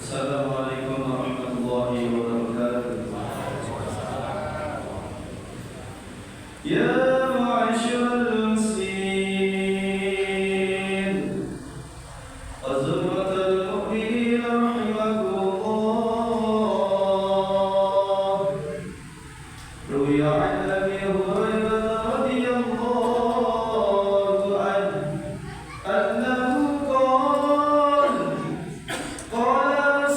Assalamualaikum warahmatullahi wabarakatuh. Ya ma'asyiral muslimin, azmatal mu'minin rahimakumullah. Ruwiya 'an Abi Hurairah radhiyallahu anhu annahu qala qala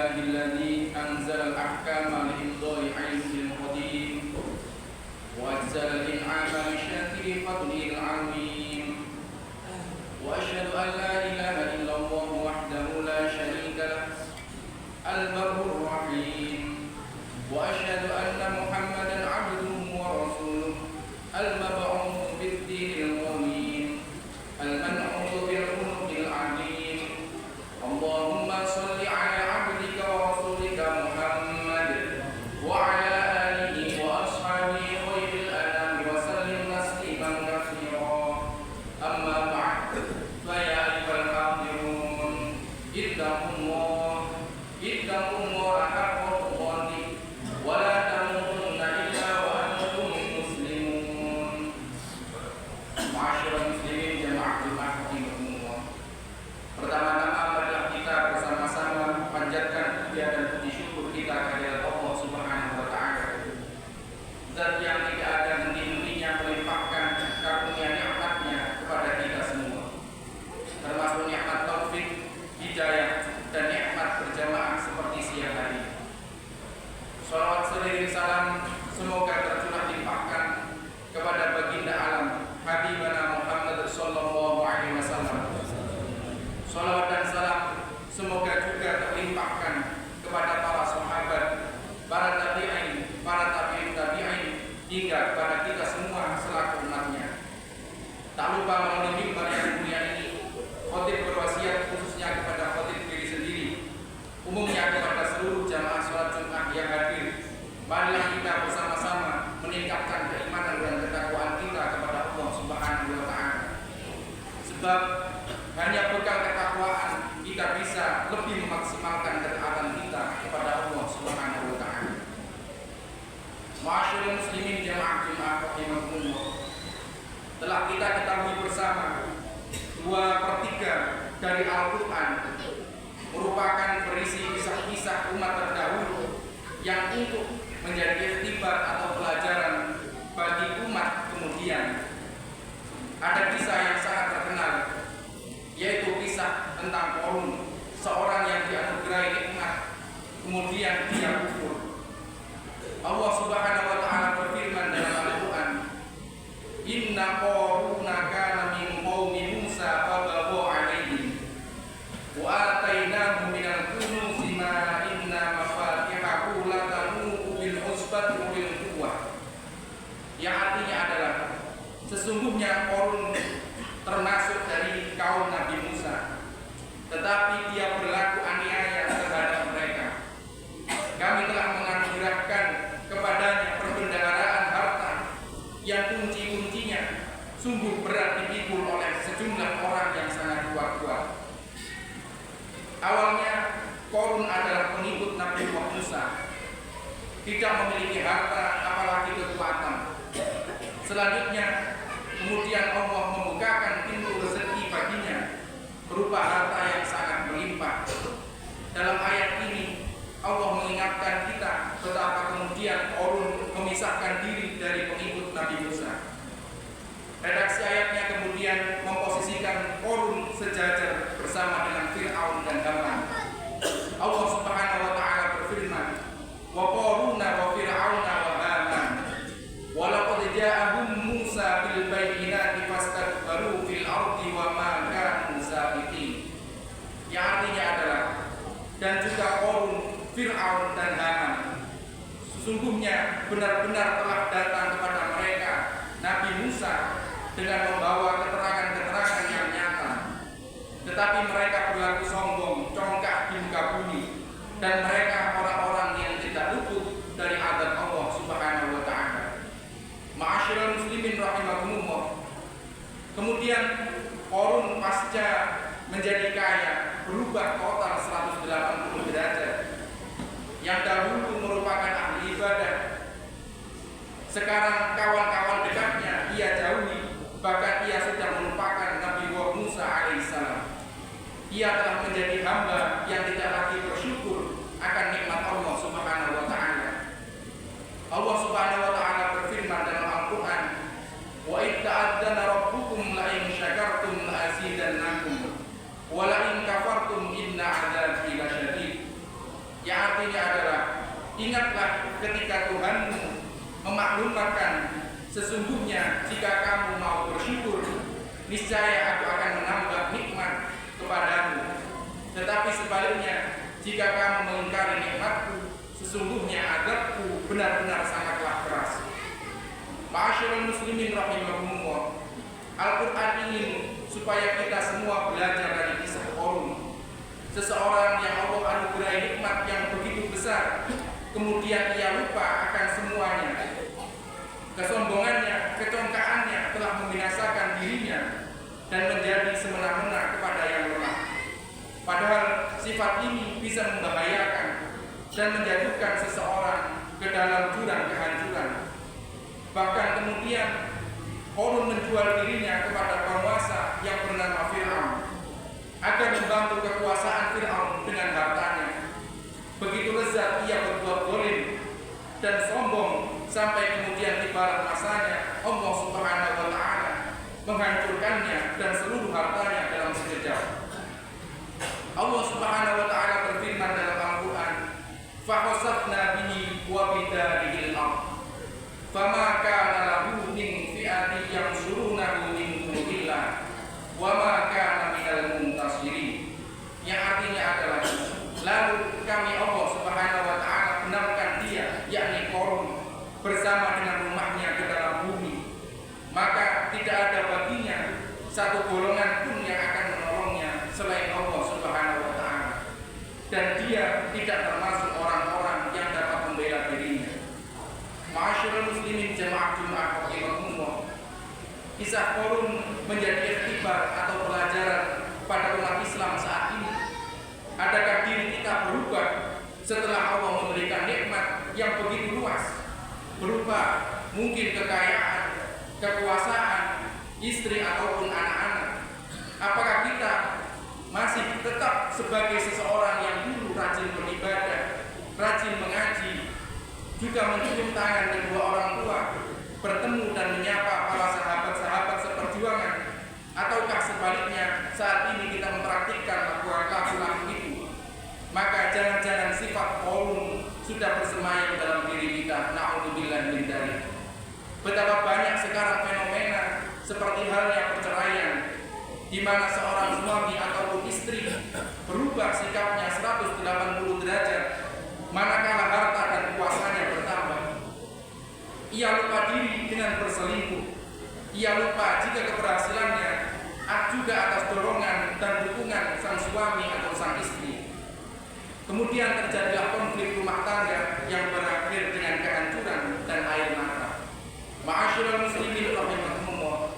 alhamdulillahilladzi anzal ahkama li'imdai ilmil qadim wa anzal al-in'ama lisyakiri fadlil alim wa asyhadu an la ilaha illallah wahdahu la syarika lah al-barrur rahim wa asyhadu anna muhammadan abduhu wa rasuluh al-mab'uts bid-dinil qawim al-man'ut bil khuluqil alim Allahumma salli ala abdika wa rasulika Muhammad wa ala alihi wa ashabihi khairil anam wa sallim tasliman katsira amma ba'd fa ya ayyuhal hadirun ittaqullah haqqa tuqatih wa la tamutunna illa wa antum muslimun. Ma'asyiral muslimin jama'atul rahimahumullah. Pertama-tama marilah kita bersama-sama panjatkan puja dan puji syukur kita kepada Allah Subhanahu wa taala. Zat yang tidak ada henti-hentinya melimpahkan karunia nikmat-Nya kepada kita semua. Termasuk nikmat taufik, hidayah dan nikmat berjamaah seperti siang hari. Shalawat seiring salam semoga tercurah limpahkan kepada baginda alam Habibana Muhammad sallallahu alaihi wasallam. Shalawat dan salam semoga juga terlimpahkan kepada para sahabat, para tabi'in, para tabi'in tabi'in hingga kepada kita semua selaku umatnya. Tak lupa melalui mimbar yang mulia ini, khotib berwasiat khususnya kepada khotib diri sendiri, umumnya kepada seluruh jamaah sholat Jumat yang hadir. Marilah kita bersama-sama meningkatkan keimanan dan ketakwaan kita kepada Allah Subhanahu wa taala. Sebab hanya bekal ketakwaan kita bisa lebih memaksimalkan ketaatan kita kepada Allah Subhanahu wa taala. Ma'asyiral muslimin jamaah Jumat rahimahumullah. Telah kita ketahui bersama 2/3 dari Al-Qur'an merupakan berisi kisah-kisah umat terdahulu yang untuk menjadi iktibar atau pelajaran bagi umat kemudian. Ada kisah yang sangat terkenal, yaitu kisah tentang Qarun, seorang yang dianugerahi nikmat kemudian dia kufur. Allah Subhanahu wa taala berfirman dalam Al-Qur'an, "Inna Qaruna kana min qaumi Musa fabagha 'alaihim wa atainahu minal kunuzi ma inna mafatihahu latanu bil usbati ulil quwwah." Yang artinya adalah sesungguhnya Qarun termasuk dari kaum Nabi Musa, tetapi dia berlaku aniaya terhadap mereka. Kami telah menganugerahkan kepadanya perbendaharaan harta yang kunci-kuncinya sungguh berat dipikul oleh sejumlah orang yang sangat kuat-kuat. Awalnya Qarun adalah pengikut Nabi Musa, tidak memiliki harta apalagi kekuatan. Selanjutnya kemudian Allah membukakan pintu rezeki baginya berupa harta yang sangat berlimpah. Dalam ayat ini Allah mengingatkan kita betapa kemudian Qarun memisahkan diri dari pengikut Nabi Musa. Redaksi ayatnya kemudian memposisikan Qarun sejajar bersama dengan Fir'aun dan Haman. Allah Subhanahu wa taala berfirman, "Wa Qaruna wa Fir'auna wa Haman wa laqad ja'ahum Musa bil bayyinati fastakbaru fil ardi wa ma kanu sabiqin." Yang artinya adalah, dan juga Qarun, Fir'aun dan Haman sesungguhnya benar-benar telah datang kepada mereka Nabi Musa dengan membawa keterangan-keterangan yang nyata, tetapi mereka berlaku sombong, congkak di muka bumi, dan mereka orang-orang yang tidak luput dari azab Allah Subhanahu wa taala. Ma'asyiral muslimin rahimahumullah. Kemudian Qarun pasca menjadi kaya berubah total 180 derajat. Yang dahulu merupakan ahli ibadah, sekarang kawan-kawan dekatnya ia jauhi, bahkan ia sudah melupakan Nabi Musa alaihissalam. Ia telah menjadi hamba yang tidak lagi bersyukur akan nikmat Allah Subhanahu wa taala. Allah Subhanahu wa taala berfirman dalam Al-Qur'an, "Wa idza adzana rabbukum la in syakartum la azidannakum wa la in kafartum inna adzabi lasyadid." Ingatlah ketika Tuhanmu memaklumkan, sesungguhnya jika kamu mau bersyukur, niscaya aku akan menambah nikmat kepadamu. Tetapi sebaliknya, jika kamu mengingkari nikmatku, sesungguhnya azabku benar-benar sangatlah keras. Ma'asyiral muslimin rahimakumullah, Al-Quran ingin supaya kita semua belajar dari kisah Qarun, seseorang yang Allah anugerahi nikmat yang begitu besar, kemudian ia lupa akan semuanya. Kesombongannya, kecongkaannya telah membinasakan dirinya dan menjadi semena-mena kepada yang lemah. Padahal sifat ini bisa membahayakan dan menjatuhkan seseorang ke dalam jurang kehancuran. Bahkan kemudian Qarun menjual dirinya kepada penguasa yang bernama Fir'aun agar membantu kekuasaan Fir'aun dengan hartanya. Begitu lezat ia berbuat zalim dan sombong sampai kemudian tiba masanya Allah Subhanahu wa taala menghancurkannya dan seluruh hartanya dalam sekejap. Allah Subhanahu wa taala berfirman dalam Al-Qur'an, "Fa khasafna bihi wa bidarihi al-ardh, fama kana lahu min fi'atin yansurunahu min dunillah, wa ma kana minal muntasirin." Yang artinya adalah, lalu kami Allah Subhanahu wa taala benamkan dia, yakni Qarun, bersama dengan rumahnya ke dalam bumi. Maka tidak ada baginya satu golongan pun yang akan menolongnya selain Allah Subhanahu wa taala. Dan dia tidak termasuk orang-orang yang dapat membela dirinya. Ma'asyiral muslimin jamaah Jumat rahimakumullah, kisah Qarun menjadi ikhtibar atau pelajaran pada umat Islam saat ini. Adakah diri kita berubah setelah Allah memberikan nikmat yang begitu luas, berupa mungkin kekayaan, kekuasaan, istri ataupun anak-anak? Apakah kita masih tetap sebagai seseorang yang dulu rajin beribadah, rajin mengaji, juga mencium tangan kedua orang tua, bertemu dan menyapa para sahabat-sahabat seperjuangan? Ataukah sebaliknya saat ini kita mempraktikkan laku-laku itu? Maka jangan-jangan sifat Qarun sudah bersemayam dalam diri kita. Na'udzubillah min dzalik. Betapa banyak sekarang fenomena seperti halnya perceraian, di mana seorang suami ataupun istri berubah sikapnya 180 derajat manakala harta dan kuasanya bertambah. Ia lupa diri dengan berselingkuh. Ia lupa jika keberhasilannya juga atas dorongan dan dukungan sang suami atau sang istri. Kemudian terjadilah konflik rumah tangga yang berakhir dengan kehancuran dan air mata. Ma'asyiral muslimin rahimakumullah,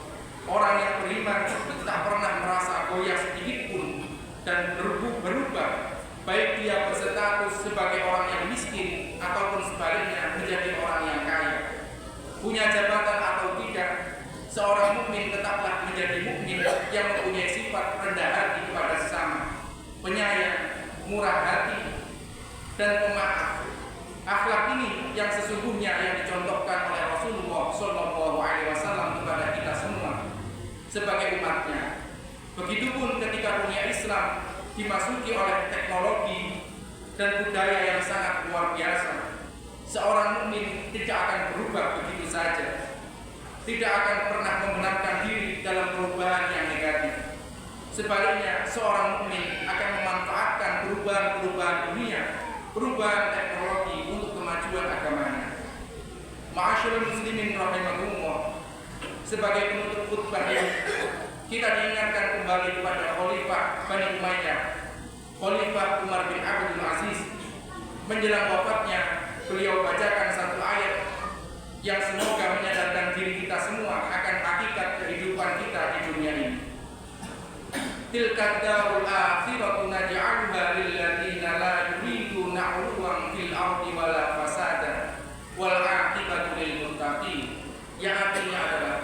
orang yang beriman tak pernah merasa goyah sedikit pun dan berubah, baik dia berstatus sebagai orang yang miskin ataupun sebaliknya menjadi orang yang kaya, punya jabatan atau tidak. Seorang mukmin tetaplah menjadi mukmin yang mempunyai sifat rendah hati kepada sesama, penyayang, murah hati, dan pemaaf. Akhlak ini yang sesungguhnya yang dicontohkan oleh Rasulullah SAW kepada kita semua sebagai umatnya. Begitupun ketika dunia Islam dimasuki oleh teknologi dan budaya yang sangat luar biasa, seorang mukmin tidak akan berubah begitu saja. Tidak akan pernah membenarkan diri dalam perubahan yang negatif. Sebaliknya, seorang mukmin akan memanfaatkan perubahan-perubahan dunia, perubahan teknologi untuk kemajuan agamanya. Ma'asyiral muslimin rahimakumullah, sebagai penutup khutbah ini, kita diingatkan kembali kepada Khalifah Bani Umayyah, Khalifah Umar bin Abdul Aziz. Menjelang wafatnya, beliau bacakan satu ayat yang semoga menyadarkan diri kita semua akan hakikat kehidupan kita di dunia ini. Tilka darul akhiratu naj'aluha lil ladzina la yuriduna 'uluwan fil ardi wala fasada wal 'aqibatu lil muttaqin. Yang artinya adalah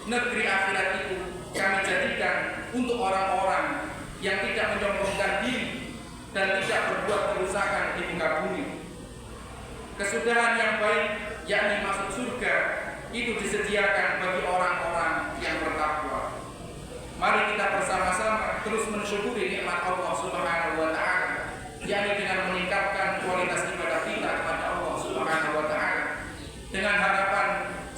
negeri akhirat itu kami jadikan untuk orang-orang yang tidak menyombongkan diri dan tidak berbuat kerusakan di muka bumi. Kesudahan yang baik, yakni masuk surga, itu disediakan bagi orang-orang yang bertakwa. Mari kita bersama-sama terus mensyukuri nikmat Allah Subhanahu wa taala, yakni dengan meningkatkan kualitas ibadah kita kepada Allah Subhanahu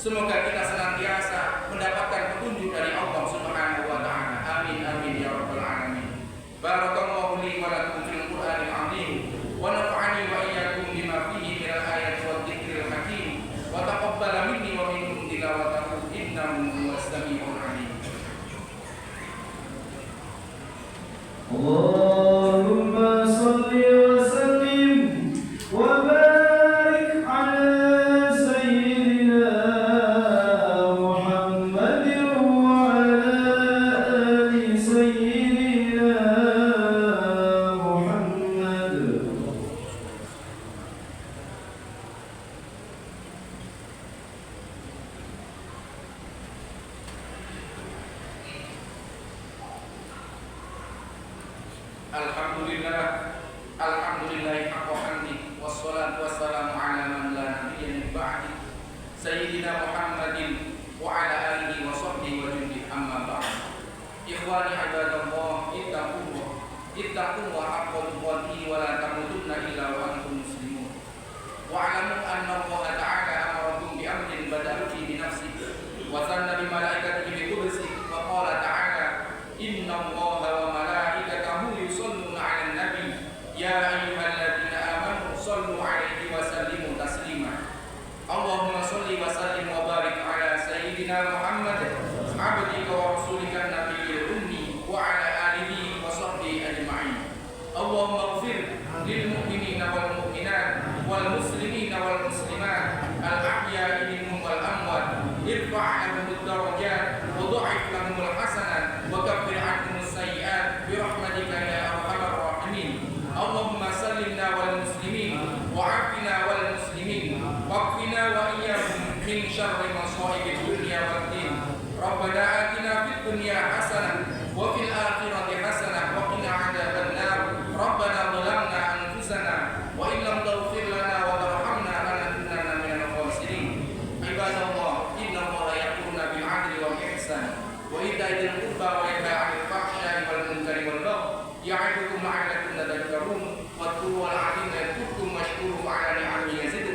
Semoga kita senantiasa mendapatkan petunjuk dari Allah Subhanahu wa taala. Amin amin ya rabbal alamin. Barakallahu li wa lakum fil Qur'anil azim wa nafa'ani wa iyyakum bima fihi minal ayati wadh dzikril hakim wa taqabbala minni wa minkum tilawatahu innahu huwas samiul alim. Allahumma salli wa sallim wa barik ala sayyidina Muhammadin wa ala ali sayyidina Muhammad. Alhamdulillah haqqa hamdi wassalatu wassalamu ala man la nabiyya min ba'di sayyidina Muhammadin wa ala alihi wa sahbihi wa jundi amma ba'd. Ikhwani ibadallah, ittaqullah haqqa tuqatih wa la tamutunna illa wa antum muslimun. Wa alamu anna Allah ta'ala amarakum bi amrin bada'a fi nafsihi wa sanna bi malaikatihi bi qudsihi wa qala ta'ala inna Allaha wa malaikatahu yusalluna 'alan nabi ya ayyuhalladzina amanu sallu 'alaihi wa sallimu taslima. Allahumma shalli wa sallim wa barik ala sayyidina Muhammad abdika wa rasulika nabiyil ummi wa ala alihi wa sahbihi ajma'in. Allahumma ighfir lil mu'minina wal mu'minat wal muslimina wal muslimat al ahya'i minhum wal amwat irfa' lahumud darajat wa dha'if lahumul hasanat wa kaffir 'anhum sayyi'at bi rahmatika ya arhamar rahimin. Allahumma sallimna wal muslimin wa 'afina wal muslimin waqfina wa iyyahum min syarri masa'ibid dunya wad din. Rabbana atina fid dunya hasanah wa fil akhirati hasanah wa qina 'adzabannar. Rabbana zalamna anfusana wa in lam taghfir lana wa tarhamna lanakunanna minal khasirin. Ibadallah, inna Allaha ya'muru bil 'adli wal ihsan wa ita'i dzil qurba wa yanha 'anil fahsya'i wal munkari wal baghi ya'idukum la'allakum tadhakkarun. Wadhkuru al-'azima yadhkurkum washkuru 'ala ni'amihi yazidkum